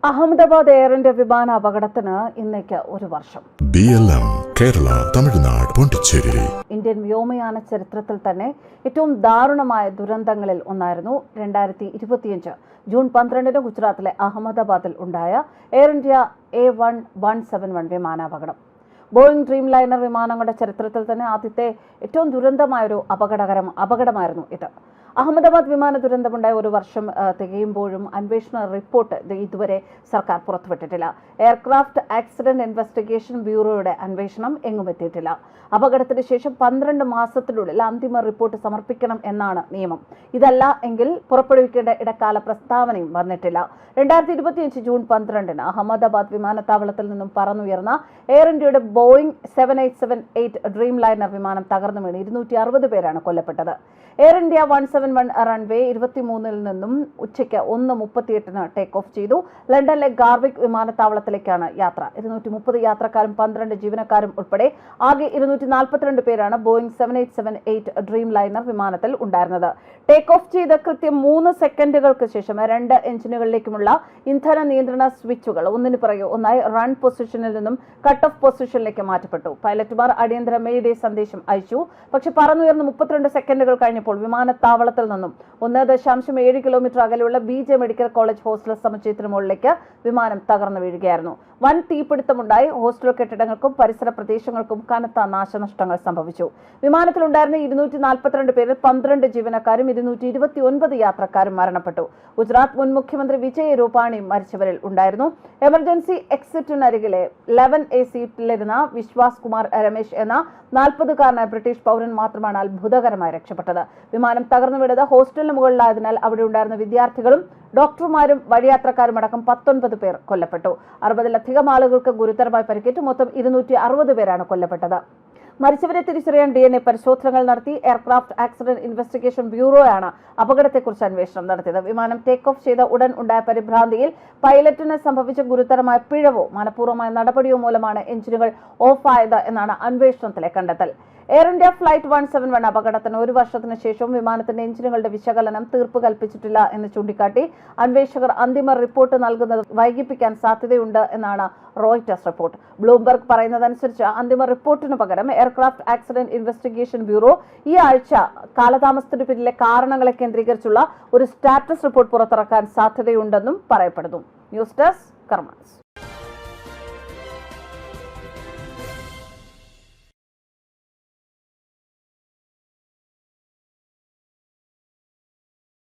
Ahmedabad air India വിമാന അപകടത്തിന് ഇന്നേക്ക് ഒരു വർഷം. BLM കേരള തമിഴ്നാട് പോണ്ടിച്ചേരി. ഇന്ത്യൻ വ്യോമയാന ചരിത്രത്തിൽ തന്നെ ഏറ്റവും ദാരുണമായ ദുരന്തങ്ങളിൽ ഒന്നായിരുന്നു 2025 ജൂൺ 12 ഗുജറാത്തിലെ അഹമ്മദാബാദിൽ ഉണ്ടായ എയർ ഇന്ത്യ A1171 വിമാനാപകടം. ബോയിംഗ് ഡ്രീം ലൈനർ വിമാനങ്ങളുടെ ചരിത്രത്തിൽ തന്നെ ആദ്യത്തെ ഏറ്റവും ദുരന്തമായൊരു അപകടമായിരുന്നു ഇത്. അഹമ്മദാബാദ് വിമാന ദുരന്തമുണ്ടായ ഒരു വർഷം തികയുമ്പോഴും അന്വേഷണ റിപ്പോർട്ട് ഇതുവരെ സർക്കാർ പുറത്തുവിട്ടിട്ടില്ല. എയർക്രാഫ്റ്റ് ആക്സിഡന്റ് ഇൻവെസ്റ്റിഗേഷൻ ബ്യൂറോയുടെ അന്വേഷണം എങ്ങും എത്തിയിട്ടില്ല. അപകടത്തിന് ശേഷം 12 മാസത്തിനുള്ളിൽ അന്തിമ റിപ്പോർട്ട് സമർപ്പിക്കണം എന്നാണ് നിയമം. ഇതല്ല എങ്കിൽ പുറപ്പെടുവിക്കേണ്ട ഇടക്കാല പ്രസ്താവനയും വന്നിട്ടില്ല. 2025 ജൂൺ 12 അഹമ്മദാബാദ് വിമാനത്താവളത്തിൽ നിന്നും പറന്നുയർന്ന എയർ ഇന്ത്യയുടെ ബോയിംഗ് 7878 ഡ്രീം ലൈനർ വിമാനം തകർന്നു വീണ് 260 പേരാണ് കൊല്ലപ്പെട്ടത്. എയർ ഇന്ത്യ 171 റൺവേ 23 നിന്നും ഉച്ചയ്ക്ക് 1:38 ടേക്ക് ഓഫ് ചെയ്തു. ലണ്ടനിലെ ഗാർവിക് വിമാനത്താവളത്തിലേക്കാണ് യാത്ര. 230 യാത്രക്കാരും 12 ജീവനക്കാരും ഉൾപ്പെടെ ആകെ 242 പേരാണ് ബോയിംഗ് 7878 ഡ്രീം ലൈനർ വിമാനത്തിൽ ഉണ്ടായിരുന്നത്. ടേക്ക് ഓഫ് ചെയ്ത് കൃത്യം 3 സെക്കൻഡുകൾക്ക് ശേഷം 2 എഞ്ചിനുകളിലേക്കുമുള്ള ഇന്ധന നിയന്ത്രണ സ്വിച്ചുകൾ ഒന്നിനു പിറകെ ഒന്നായി റൺ പൊസിഷനിൽ നിന്നും കട്ട് ഓഫ് പൊസിഷനിലേക്ക് മാറ്റപ്പെട്ടു. പൈലറ്റുമാർ അടിയന്തര മെയ്ഡേ സന്ദേശം അയച്ചു. പക്ഷെ പറന്നുയർന്ന് 32 സെക്കൻഡുകൾ കഴിഞ്ഞപ്പോൾ വിമാനത്താവളത്തിൽ നിന്നും 1.7 കിലോമീറ്റർ അകലെയുള്ള BJ മെഡിക്കൽ കോളേജ് ഹോസ്റ്റൽ സമുച്ചയത്തിന് മുകളിലേക്ക് വിമാനം തകർന്നു വീഴുകയായിരുന്നു. വൻ തീപിടുത്തമുണ്ടായി. ഹോസ്റ്റൽ കെട്ടിടങ്ങൾക്കും പരിസര പ്രദേശങ്ങൾക്കും കനത്ത നാശനഷ്ടങ്ങൾ സംഭവിച്ചു. വിമാനത്തിലുണ്ടായിരുന്ന 242 പേരിൽ 12 ജീവനക്കാരും 229 യാത്രക്കാരും മരണപ്പെട്ടു. ഗുജറാത്ത് മുൻ മുഖ്യമന്ത്രി വിജയ് രൂപാണിയും മരിച്ചവരിൽ ഉണ്ടായിരുന്നു. എമർജൻസി എക്സിറ്റിനരികിലെ 11A സീറ്റിലിരുന്ന വിശ്വാസ് കുമാർ രമേശ് എന്ന 40-കാരനായ ബ്രിട്ടീഷ് പൗരൻ മാത്രമാണ് അത്ഭുതകരമായി രക്ഷപ്പെട്ടത്. വിമാനം തകർന്നു വീണത് ഹോസ്റ്റലിന് മുകളിലായതിനാൽ അവിടെ ഉണ്ടായിരുന്ന വിദ്യാർത്ഥികളും ഡോക്ടർമാരും വഴിയാത്രക്കാരും അടക്കം 19 പേർ കൊല്ലപ്പെട്ടു. 60-ലധികം ആളുകൾക്ക് ഗുരുതരമായി പരിക്കേറ്റു. മൊത്തം 260 പേരാണ് കൊല്ലപ്പെട്ടത്. മരിച്ചവരെ തിരിച്ചറിയാൻ DNA പരിശോധനകൾ നടത്തി. എയർക്രാഫ്റ്റ് ആക്സിഡന്റ് ഇൻവെസ്റ്റിഗേഷൻ ബ്യൂറോയാണ് അപകടത്തെക്കുറിച്ച് അന്വേഷണം നടത്തിയത്. വിമാനം ടേക്ക് ഓഫ് ചെയ്ത ഉടൻ ഉണ്ടായ പരിഭ്രാന്തിയിൽ പൈലറ്റിന് സംഭവിച്ച ഗുരുതരമായ പിഴവോ മനഃപൂർവ്വമായ നടപടിയോ മൂലമാണ് എഞ്ചിനുകൾ ഓഫായത് എന്നാണ് അന്വേഷണത്തിലെ കണ്ടെത്തൽ. എയർ ഇന്ത്യ ഫ്ലൈറ്റ് 171 അപകടത്തിന് ഒരു വർഷത്തിന് ശേഷവും വിമാനത്തിന്റെ എഞ്ചിനുകളുടെ വിശകലനം തീർപ്പ് കൽപ്പിച്ചിട്ടില്ല എന്ന് ചൂണ്ടിക്കാട്ടി അന്വേഷകർ അന്തിമ റിപ്പോർട്ട് നൽകുന്നത് വൈകിപ്പിക്കാൻ സാധ്യതയുണ്ട് എന്നാണ് റോയിറ്റേഴ്സ് റിപ്പോർട്ട്. ബ്ലൂംബർഗ് പറയുന്നതനുസരിച്ച് അന്തിമ റിപ്പോർട്ടിന് പകരം എയർക്രാഫ്റ്റ് ആക്സിഡന്റ് ഇൻവെസ്റ്റിഗേഷൻ ബ്യൂറോ ഈ ആഴ്ച കാലതാമസത്തിന് പിന്നിലെ കാരണങ്ങളെ കേന്ദ്രീകരിച്ചുള്ള ഒരു സ്റ്റാറ്റസ് റിപ്പോർട്ട് പുറത്തിറക്കാൻ സാധ്യതയുണ്ടെന്നും പറയപ്പെടുന്നു. News desk കർമ്മസ്.